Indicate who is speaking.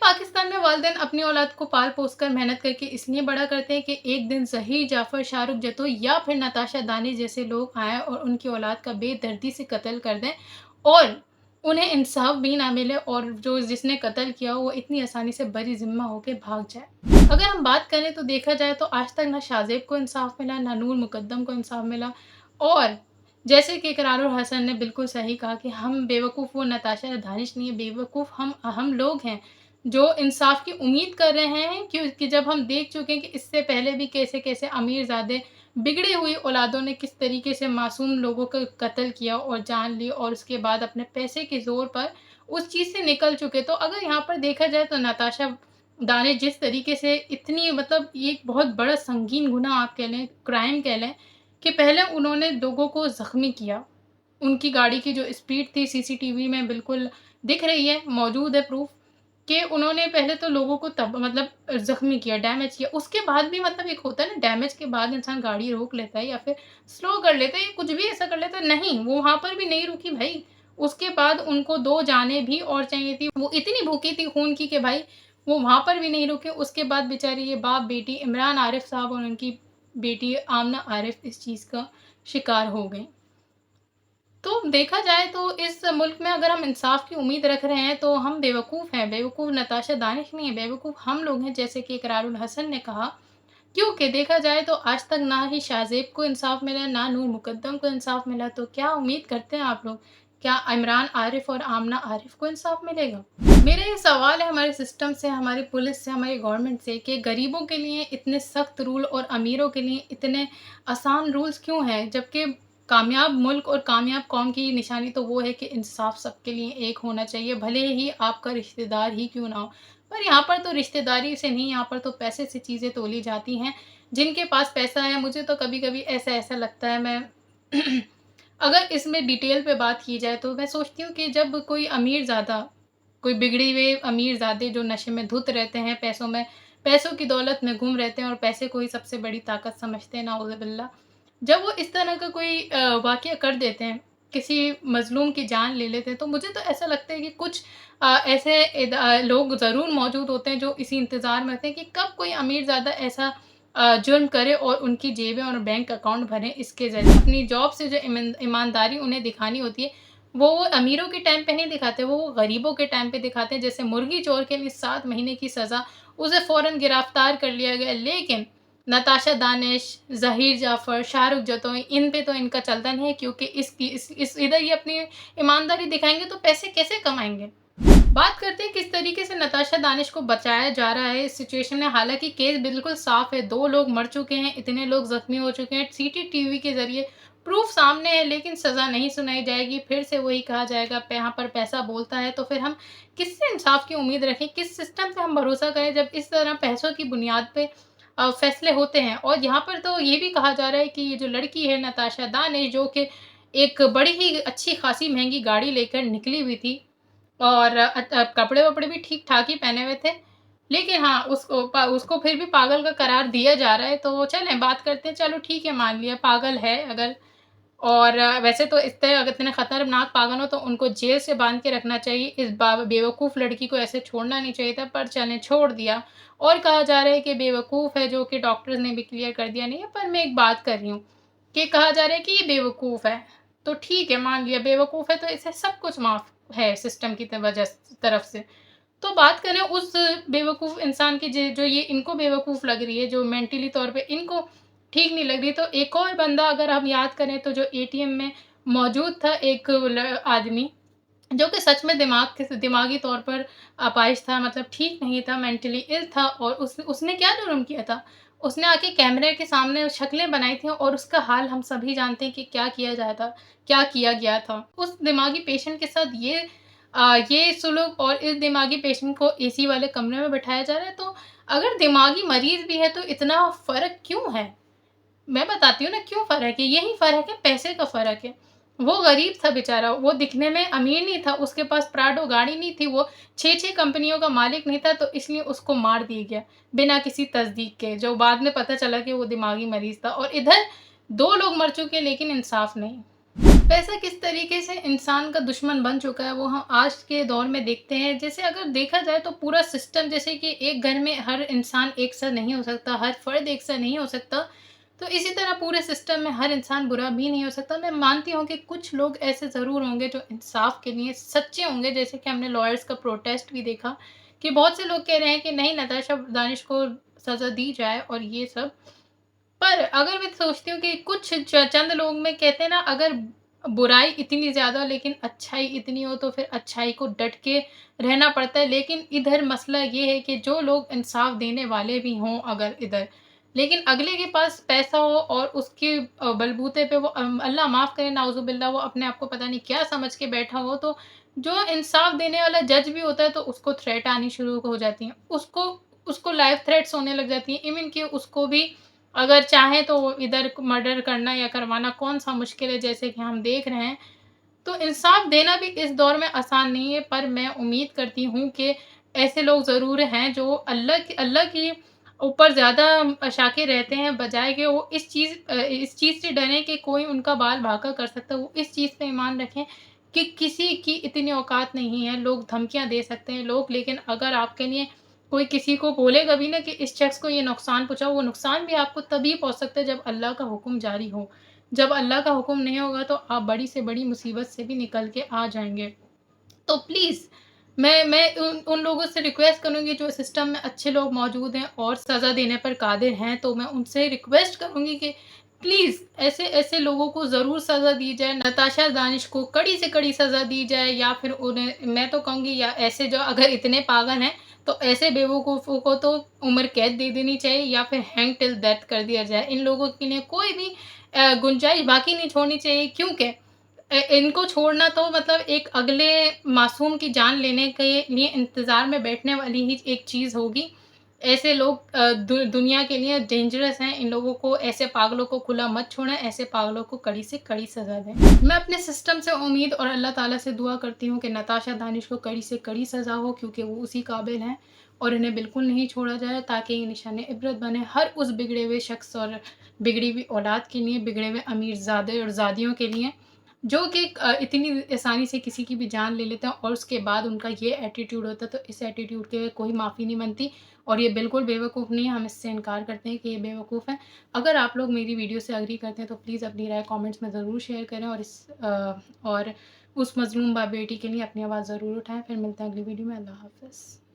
Speaker 1: पाकिस्तान में वालिदैन अपनी औलाद को पाल पोस कर मेहनत करके इसलिए बड़ा करते हैं कि एक दिन ज़हीर जाफ़र, शाहरुख जतो या फिर नताशा दानिश जैसे लोग आएँ और उनकी औलाद का बेदर्दी से कत्ल कर दें और उन्हें इंसाफ भी ना मिले और जो जिसने कत्ल किया हो वो इतनी आसानी से बरी ज़िम्मा होके भाग जाए। अगर हम बात करें तो देखा जाए तो आज तक ना शाहज़ेब को इंसाफ मिला, ना नूर मुकद्दम को इंसाफ मिला और जैसे कि इकरारुल हसन ने बिल्कुल सही कहा कि हम बेवकूफ़, वो नताशा दानिश नहीं है, बेवकूफ़ हम लोग हैं, जो इंसाफ की उम्मीद कर रहे हैं क्योंकि जब हम देख चुके हैं कि इससे पहले भी कैसे-कैसे अमीरज़ादे बिगड़ी हुई औलादों ने किस तरीके से मासूम लोगों का कत्ल किया और जान ली और उसके बाद अपने पैसे के ज़ोर पर उस चीज़ से निकल चुके। तो अगर यहाँ पर देखा जाए तो नताशा दानिश जिस तरीके से इतनी मतलब ये एक बहुत बड़ा संगीन गुनाह आप कह लें, क्राइम कह लें कि पहले उन्होंने लोगों को ज़ख्मी किया। उनकी गाड़ी की जो स्पीड थी सीसीटीवी में बिल्कुल दिख रही है, मौजूद है प्रूफ़ कि उन्होंने पहले तो लोगों को तब मतलब ज़ख्मी किया, डैमेज किया। उसके बाद भी मतलब एक होता है ना डैमेज के बाद इंसान गाड़ी रोक लेता है या फिर स्लो कर लेता है या कुछ भी ऐसा कर लेता है, नहीं, वो वहाँ पर भी नहीं रुकी भई। उसके बाद उनको 2 जानें भी और चाहिए थी। वो इतनी भूखी थी खून की कि भाई वो वहाँ पर भी नहीं रुके। उसके बाद बेचारे ये बाप-बेटी इमरान आरिफ़ साहब और उनकी बेटी आमना आरिफ़ इस चीज़ का शिकार हो गईं। तो देखा जाए तो इस मुल्क में अगर हम इंसाफ की उम्मीद रख रहे हैं तो हम बेवकूफ़ हैं, बेवकूफ़ नताशा दानिश नहीं है, बेवकूफ़ हम लोग हैं जैसे कि इकरारुल हसन ने कहा। क्योंकि देखा जाए तो आज तक ना ही शाहज़ेब को इंसाफ मिला, ना नूर मुकद्दम को इंसाफ मिला, तो क्या उम्मीद करते हैं आप लोग? क्या इमरान आरिफ़ और आमना आरिफ़ को इंसाफ मिलेगा? मेरा ये सवाल है हमारे सिस्टम से, हमारी पुलिस से, हमारी गवर्नमेंट से कि गरीबों के लिए इतने सख्त रूल और अमीरों के लिए इतने आसान रूल्स क्यों हैं? जबकि कामयाब मुल्क और कामयाब कौम की निशानी तो वो है कि इंसाफ सबके लिए एक होना चाहिए, भले ही आपका रिश्तेदार ही क्यों ना हो। पर यहाँ पर तो रिश्तेदारी से नहीं, यहाँ पर तो पैसे से चीज़ें तोली जाती हैं। जिनके पास पैसा है, मुझे तो कभी-कभी ऐसा-ऐसा लगता है मैं अगर इसमें डिटेल पे बात की जाए तो मैं सोचती हूँ कि जब कोई अमीरज़ादा, कोई बिगड़े हुए अमीरज़ादे जो नशे में धुत रहते हैं, पैसों की दौलत में गुम रहते हैं और पैसे को ही सबसे बड़ी ताकत समझते हैं, नाउज़ुबिल्लाह। जब वो इस तरह का कोई वाक़या कर देते हैं, किसी मज़लूम की जान ले लेते हैं, तो मुझे तो ऐसा लगता है कि कुछ ऐसे लोग ज़रूर मौजूद होते हैं जो इसी इंतज़ार में होते हैं कि कब कोई अमीरज़ादा ऐसा जुर्म करे और उनकी जेबें और बैंक अकाउंट भरें इसके ज़रिए। अपनी जॉब से जो ईमानदारी उन्हें दिखानी होती है, वो अमीरों के टाइम पे नहीं दिखाते, वो गरीबों के टाइम पे दिखाते हैं। जैसे मुर्गी चोर के लिए 7 महीने की सज़ा, उसे फ़ौरन गिरफ़्तार कर लिया गया। लेकिन नताशा दानिश, ज़हीर जाफ़र, शाहरुख जतोई, इन पे तो इनका चलता नहीं है क्योंकि इस इधर ये अपनी ईमानदारी दिखाएँगे तो पैसे कैसे कमाएँगे? बात करते हैं किस तरीके से नताशा दानिश को बचाया जा रहा है इस सिचुएशन में। हालाँकि केस बिल्कुल साफ़ है, 2 लोग मर चुके हैं, इतने लोग ज़ख्मी हो चुके हैं, सीसीटीवी के ज़रिए प्रूफ़ सामने है लेकिन सज़ा नहीं सुनाई जाएगी। फिर से वही कहा जाएगा यहाँ पर पैसा बोलता है, तो फिर हम किससे इंसाफ़ की उम्मीद रखें? किस सिस्टम पे हम भरोसा करें जब इस तरह पैसों की बुनियाद पे फ़ैसले होते हैं? और यहाँ पर तो ये भी कहा जा रहा है कि ये जो लड़की है नताशा दानिश, जो कि एक बड़ी ही अच्छी खासी महँगी गाड़ी लेकर निकली हुई थी और कपड़े-वपड़े भी ठीक-ठाक ही पहने हुए थे। लेकिन हाँ, उसको फिर भी पागल का करार दिया जा रहा है, तो चलें बात करते हैं, चलो ठीक है मान लिया पागल है अगर। और वैसे तो अगर इतने खतरनाक पागल हो तो उनको जेल से बाँध के रखना चाहिए। इस बेवकूफ़ लड़की को ऐसे छोड़ना नहीं चाहिए था, पर चलें छोड़ दिया। और कहा जा रहा है कि बेवकूफ़ है, जो कि डॉक्टर्स ने भी क्लियर कर दिया नहीं है। पर मैं एक बात कर रही हूँ कि कहा जा रहा है कि ये बेवकूफ़ है, तो ठीक है मान लिया बेवकूफ़ है तो इसे सब कुछ माफ़ है सिस्टम की तरफ से। तो बात करें उस बेवकूफ़ इंसान की जो ये इनको बेवकूफ़ लग रही है, जो मेंटली तौर पे इनको ठीक नहीं लग रही, तो एक और बंदा अगर हम याद करें तो जो एटीएम में मौजूद था एक आदमी, जो कि सच में दिमागी तौर पर अपाहिज था, मतलब ठीक नहीं था, मेंटली इल था और उसने क्या जुर्म किया था? उसने आके कैमरे के सामने शक्लें बनाई थी और उसका हाल हम सभी जानते हैं कि क्या किया गया था। उस दिमागी पेशेंट के साथ ये सुलूक और इस दिमागी पेशेंट को एसी वाले कमरे में बिठाया जा रहा है, तो अगर दिमागी मरीज़ भी है तो इतना फ़र्क क्यों है? मैं बताती हूँ ना क्यों फ़र्क है, यही फ़र्क है, पैसे का फ़र्क है। वो गरीब था बेचारा, वो दिखने में अमीर नहीं था, उसके पास प्राडो गाड़ी नहीं थी, वो 6-6 कंपनियों का मालिक नहीं था, तो इसलिए उसको मार दिया गया, बिना किसी तस्दीक के, जो बाद में पता चला कि वो दिमागी मरीज़ था। और इधर 2 लोग मर चुके हैं लेकिन इंसाफ नहीं। पैसा किस तरीके से इंसान का दुश्मन बन चुका है वो हम आज के दौर में देखते हैं। जैसे अगर देखा जाए तो पूरा सिस्टम, जैसे कि एक घर में हर इंसान एक सा नहीं हो सकता, हर फर्द एक सा नहीं हो सकता। तो इसी तरह पूरे सिस्टम में हर इंसान बुरा भी नहीं हो सकता। मैं मानती हूँ कि कुछ लोग ऐसे ज़रूर होंगे जो इंसाफ के लिए सच्चे होंगे। जैसे कि हमने लॉयर्स का प्रोटेस्ट भी देखा कि बहुत से लोग कह रहे हैं कि नहीं, नताशा दानिश को सज़ा दी जाए और ये सब। पर अगर मैं सोचती हूँ कि कुछ चंद लोग में कहते हैं ना, अगर बुराई इतनी ज़्यादा लेकिन अच्छाई इतनी हो तो फिर अच्छाई को डट के रहना पड़ता है। लेकिन इधर मसला ये है कि जो लोग इंसाफ देने वाले भी हों अगर इधर, लेकिन अगले के पास पैसा हो और उसके बलबूते पे वो अल्लाह माफ़ करे नाउज़ुबिल्लाह, वो अपने आप को पता नहीं क्या समझ के बैठा हो, तो जो इंसाफ देने वाला जज भी होता है तो उसको थ्रेट आनी शुरू हो जाती हैं। उसको उसको लाइफ़ थ्रेट्स होने लग जाती हैं। इवन कि उसको भी अगर चाहे तो वो इधर मर्डर करना या करवाना कौन-सा मुश्किल है, जैसे कि हम देख रहे हैं। तो इंसाफ देना भी इस दौर में आसान नहीं है, पर मैं उम्मीद करती हूँ कि ऐसे लोग ज़रूर हैं जो अल्लाह की ऊपर ज़्यादा शाके रहते हैं, बजाए कि वो इस चीज़ से डरें कि कोई उनका बाल भागा कर सकता है। वो इस चीज़ पे ईमान रखें कि किसी की इतनी औकात नहीं है। लोग धमकियाँ दे सकते हैं लोग, लेकिन अगर आपके लिए कोई किसी को बोलेगा भी ना कि इस शख्स को ये नुकसान पहुँचाओ, वो नुकसान भी आपको तभी पहुँच सकता है जब अल्लाह का हुक्म जारी हो। जब अल्लाह का हुक्म नहीं होगा तो आप बड़ी से बड़ी मुसीबत से भी निकल के आ जाएँगे। तो प्लीज़ मैं उन उन लोगों से रिक्वेस्ट करूँगी जो सिस्टम में अच्छे लोग मौजूद हैं और सज़ा देने पर कादिर हैं, तो मैं उनसे रिक्वेस्ट करूँगी कि प्लीज़ ऐसे लोगों को ज़रूर सज़ा दी जाए। नताशा दानिश को कड़ी से कड़ी सज़ा दी जाए, या फिर उन्हें, मैं तो कहूँगी, या ऐसे जो अगर इतने पागल हैं, तो ऐसे बेवकूफ़ों को तो उम्र कैद दे देनी चाहिए या फिर हैंग टिल डेथ कर दिया जाए। इन लोगों के लिए कोई भी गुंजाइश बाकी नहीं छोड़नी चाहिए, क्योंकि इनको छोड़ना तो मतलब एक अगले मासूम की जान लेने के लिए इंतज़ार में बैठने वाली ही एक चीज़ होगी। ऐसे लोग दुनिया के लिए डेंजरस हैं। इन लोगों को, ऐसे पागलों को खुला मत छोड़ें, ऐसे पागलों को कड़ी से कड़ी सज़ा दें। मैं अपने सिस्टम से उम्मीद और अल्लाह ताला से दुआ करती हूँ कि नताशा दानिश को कड़ी से कड़ी सज़ा हो, क्योंकि वो उसी काबिल हैं और इन्हें बिल्कुल नहीं छोड़ा जाए, ताकि ये निशाने इबरत बने हर उस बिगड़े हुए शख्स और बिगड़ी हुई औलाद के लिए, बिगड़े हुए अमीरज़ादे और ज़ादियों के लिए, जो कि इतनी आसानी से किसी की भी जान ले लेते हैं और उसके बाद उनका ये एटीट्यूड होता है। तो इस एटीट्यूड के कोई माफ़ी नहीं बनती और ये बिल्कुल बेवकूफ़ नहीं है। हम इससे इनकार करते हैं कि ये बेवकूफ़ हैं। अगर आप लोग मेरी वीडियो से एग्री करते हैं तो प्लीज़ अपनी राय कमेंट्स में ज़रूर शेयर करें और उस मज़लूम बेटी के लिए अपनी आवाज़ ज़रूर उठाएँ। फिर मिलते हैं अगली वीडियो में। अल्लाह हाफ़िज़।